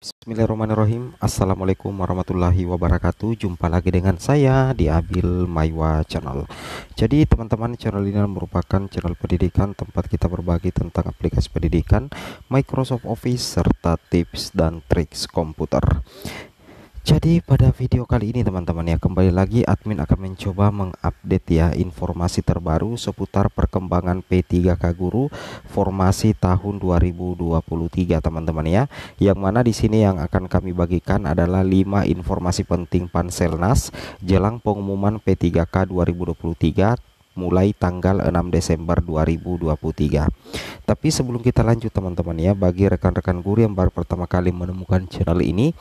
Bismillahirrahmanirrahim. Assalamualaikum warahmatullahi wabarakatuh. Jumpa lagi dengan saya di Abil Maiwa Channel. Jadi teman-teman, channel ini merupakan channel pendidikan tempat kita berbagi tentang aplikasi pendidikan, Microsoft Office, serta tips dan triks komputer. Jadi pada video kali ini teman-teman ya, kembali lagi admin akan mencoba mengupdate ya informasi terbaru seputar perkembangan P3K Guru formasi tahun 2023 teman-teman ya. Yang mana di sini yang akan kami bagikan adalah 5 informasi penting Panselnas jelang pengumuman P3K 2023 mulai tanggal 6 Desember 2023. Tapi sebelum kita lanjut teman-teman ya, bagi rekan-rekan guru yang baru pertama kali menemukan channel ini,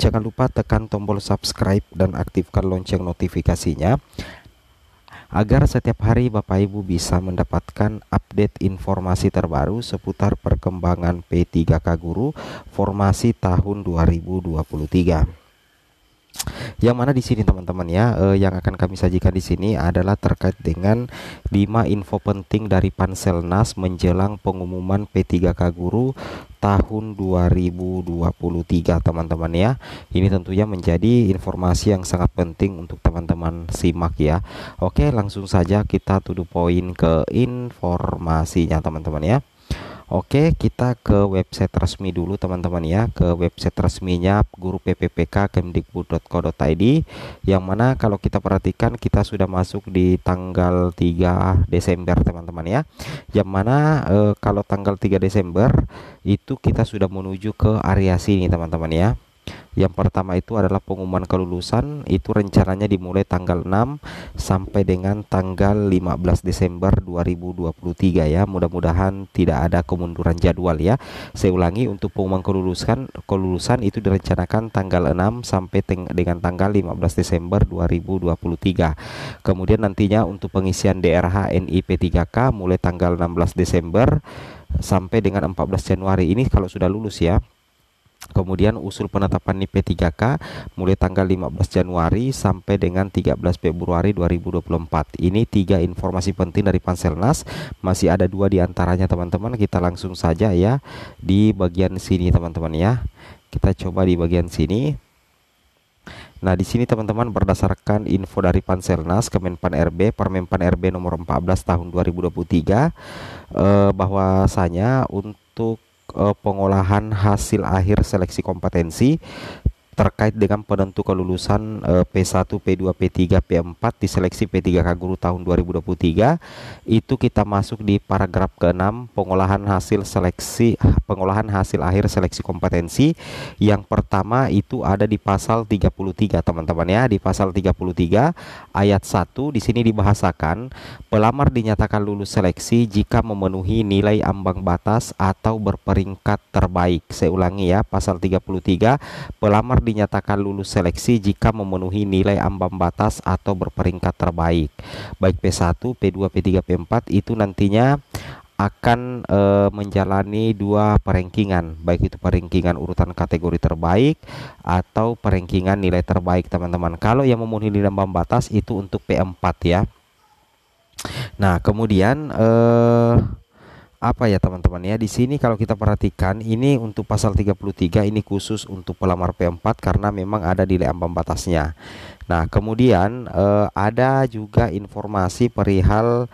jangan lupa tekan tombol subscribe dan aktifkan lonceng notifikasinya agar setiap hari Bapak Ibu bisa mendapatkan update informasi terbaru seputar perkembangan P3K Guru formasi tahun 2023. Yang mana di sini teman-teman ya, yang akan kami sajikan di sini adalah terkait dengan 5 info penting dari Panselnas menjelang pengumuman P3K Guru tahun 2023 teman-teman ya. Ini tentunya menjadi informasi yang sangat penting untuk teman-teman simak ya. Oke, langsung saja kita to the point ke informasinya teman-teman ya. Oke, kita ke website resmi dulu teman-teman ya, ke website resminya Guru PPPK Kemdikbud.co.id, yang mana kalau kita perhatikan kita sudah masuk di tanggal 3 Desember teman-teman ya. Yang mana kalau tanggal 3 Desember itu kita sudah menuju ke area sini teman-teman ya. Yang pertama itu adalah pengumuman kelulusan, itu rencananya dimulai tanggal 6 sampai dengan tanggal 15 Desember 2023 ya. Mudah-mudahan tidak ada kemunduran jadwal ya. Saya ulangi, untuk pengumuman kelulusan itu direncanakan tanggal 6 sampai dengan tanggal 15 Desember 2023. Kemudian nantinya untuk pengisian DRH NI P3K mulai tanggal 16 Desember sampai dengan 14 Januari ini kalau sudah lulus ya. Kemudian usul penetapan NIP P3K mulai tanggal 15 Januari sampai dengan 13 Februari 2024. Ini 3 informasi penting dari Panselnas. Masih ada 2 diantaranya teman-teman. Kita langsung saja ya di bagian sini teman-teman ya. Kita coba di bagian sini. Nah, di sini teman-teman, berdasarkan info dari Panselnas Kemenpan RB Permenpan RB nomor 14 tahun 2023, bahwasanya untuk pengolahan hasil akhir seleksi kompetensi terkait dengan penentu kelulusan P1, P2, P3, P4 di seleksi P3K Guru tahun 2023 itu kita masuk di paragraf ke-6 pengolahan hasil akhir seleksi kompetensi. Yang pertama itu ada di pasal 33 teman-teman ya. Di pasal 33 ayat 1 di sini dibahasakan pelamar dinyatakan lulus seleksi jika memenuhi nilai ambang batas atau berperingkat terbaik. Saya ulangi ya, pasal 33, pelamar dinyatakan lulus seleksi jika memenuhi nilai ambang batas atau berperingkat terbaik. Baik P1, P2, P3, P4 itu nantinya akan menjalani 2 perankingan, baik itu perankingan urutan kategori terbaik atau perankingan nilai terbaik teman-teman. Kalau yang memenuhi nilai ambang batas itu untuk P4 ya. Nah, kemudian apa ya teman-teman ya, di sini kalau kita perhatikan ini untuk pasal 33 ini khusus untuk pelamar P4 karena memang ada nilai ambang batasnya. Nah, kemudian ada juga informasi perihal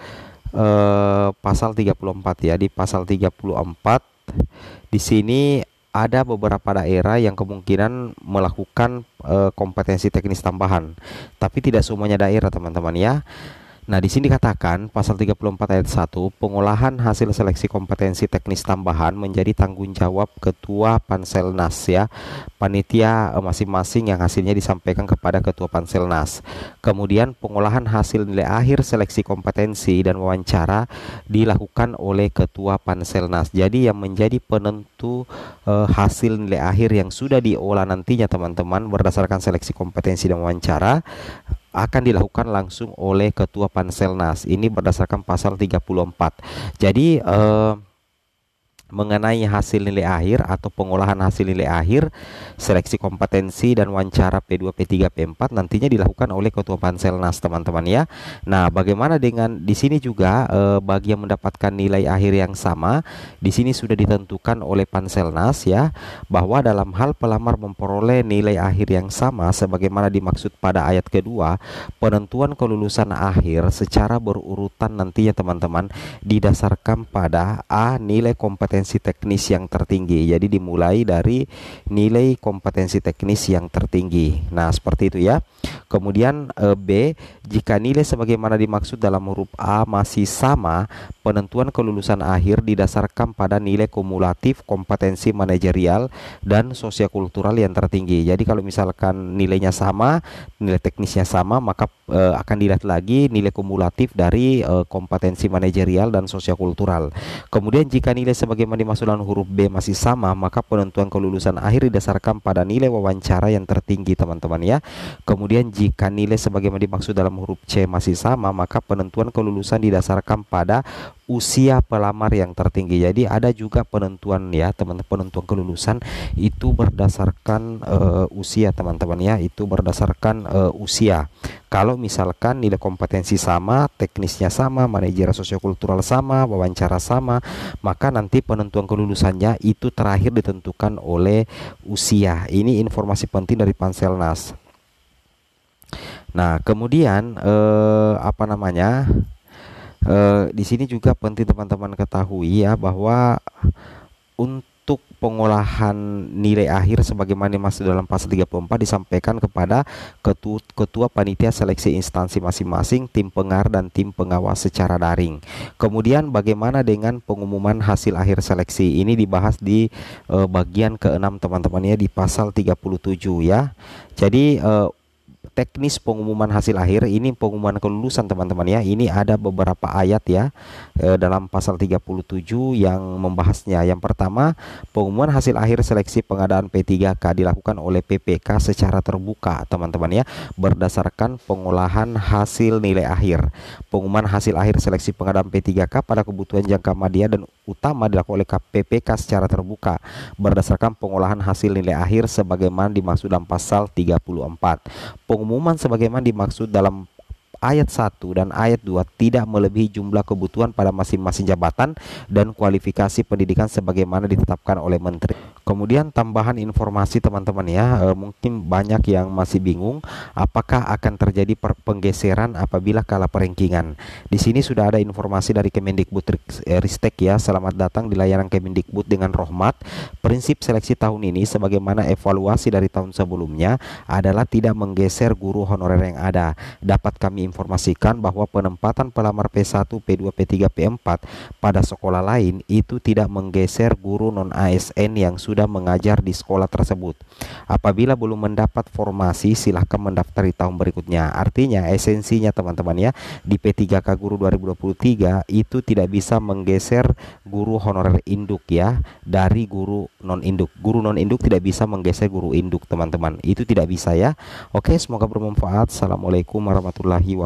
pasal 34 ya. Di pasal 34 di sini ada beberapa daerah yang kemungkinan melakukan kompetensi teknis tambahan, tapi tidak semuanya daerah teman-teman ya. Nah, di sini dikatakan pasal 34 ayat 1, pengolahan hasil seleksi kompetensi teknis tambahan menjadi tanggung jawab ketua Panselnas ya. Panitia masing-masing yang hasilnya disampaikan kepada ketua Panselnas. Kemudian pengolahan hasil nilai akhir seleksi kompetensi dan wawancara dilakukan oleh ketua Panselnas. Jadi yang menjadi penentu hasil nilai akhir yang sudah diolah nantinya teman-teman berdasarkan seleksi kompetensi dan wawancara akan dilakukan langsung oleh ketua Panselnas. Ini berdasarkan pasal 34. Jadi mengenai hasil nilai akhir atau pengolahan hasil nilai akhir, seleksi kompetensi dan wawancara P2, P3, P4 nantinya dilakukan oleh Ketua Panselnas, teman-teman ya. Nah, bagaimana dengan di sini juga bagi yang mendapatkan nilai akhir yang sama, di sini sudah ditentukan oleh Panselnas ya, bahwa dalam hal pelamar memperoleh nilai akhir yang sama sebagaimana dimaksud pada ayat kedua, penentuan kelulusan akhir secara berurutan nantinya teman-teman didasarkan pada A, nilai kompetensi teknis yang tertinggi. Jadi dimulai dari nilai kompetensi teknis yang tertinggi. Nah, seperti itu ya. Kemudian B, jika nilai sebagaimana dimaksud dalam huruf A masih sama, penentuan kelulusan akhir didasarkan pada nilai kumulatif kompetensi manajerial dan sosiokultural yang tertinggi. Jadi kalau misalkan nilainya sama, nilai teknisnya sama, maka akan dilihat lagi nilai kumulatif dari kompetensi manajerial dan sosiokultural. Kemudian jika nilai sebagaimana dimaksud dalam huruf B masih sama, maka penentuan kelulusan akhir didasarkan pada nilai wawancara yang tertinggi, teman-teman ya. Kemudian jika nilai sebagaimana dimaksud dalam huruf C masih sama, maka penentuan kelulusan didasarkan pada usia pelamar yang tertinggi. Jadi ada juga penentuan ya teman-teman, penentuan kelulusan itu berdasarkan usia, teman-teman ya, itu berdasarkan usia. Kalau misalkan nilai kompetensi sama, teknisnya sama, manajer sosiokultural sama, wawancara sama, maka nanti penentuan kelulusannya itu terakhir ditentukan oleh usia. Ini informasi penting dari Panselnas. Nah, kemudian apa namanya? Di sini juga penting teman-teman ketahui ya, bahwa untuk pengolahan nilai akhir sebagaimana dimaksud dalam pasal 34 disampaikan kepada ketua panitia seleksi instansi masing-masing, tim pengarah dan tim pengawas secara daring. Kemudian bagaimana dengan pengumuman hasil akhir seleksi? Ini dibahas di bagian ke-6 teman-teman ya, di pasal 37 ya. Jadi teknis pengumuman hasil akhir, ini pengumuman kelulusan teman-teman ya, ini ada beberapa ayat ya dalam pasal 37 yang membahasnya. Yang pertama, pengumuman hasil akhir seleksi pengadaan P3K dilakukan oleh PPK secara terbuka teman-teman ya, berdasarkan pengolahan hasil nilai akhir. Pengumuman hasil akhir seleksi pengadaan P3K pada kebutuhan jangka media dan utama dilakukan oleh PPK secara terbuka berdasarkan pengolahan hasil nilai akhir sebagaimana dimaksud dalam pasal 34. Pengumuman sebagaimana dimaksud dalam ayat 1 dan ayat 2 tidak melebihi jumlah kebutuhan pada masing-masing jabatan dan kualifikasi pendidikan sebagaimana ditetapkan oleh menteri. Kemudian tambahan informasi teman-teman ya, mungkin banyak yang masih bingung apakah akan terjadi penggeseran apabila kalah perankingan. Di sini sudah ada informasi dari Kemendikbud Ristek ya. Selamat datang di layanan Kemendikbud dengan rahmat. Prinsip seleksi tahun ini sebagaimana evaluasi dari tahun sebelumnya adalah tidak menggeser guru honorer yang ada. Dapat kami informasikan bahwa penempatan pelamar P1, P2, P3, P4 pada sekolah lain itu tidak menggeser guru non-ASN yang sudah mengajar di sekolah tersebut. Apabila belum mendapat formasi, silahkan mendaftar di tahun berikutnya. Artinya esensinya teman-teman ya, di P3K Guru 2023 itu tidak bisa menggeser guru honorer induk ya dari guru non-induk. Guru non-induk tidak bisa menggeser guru induk teman-teman, itu tidak bisa ya. Oke, semoga bermanfaat. Assalamualaikum warahmatullahi wabarakatuh.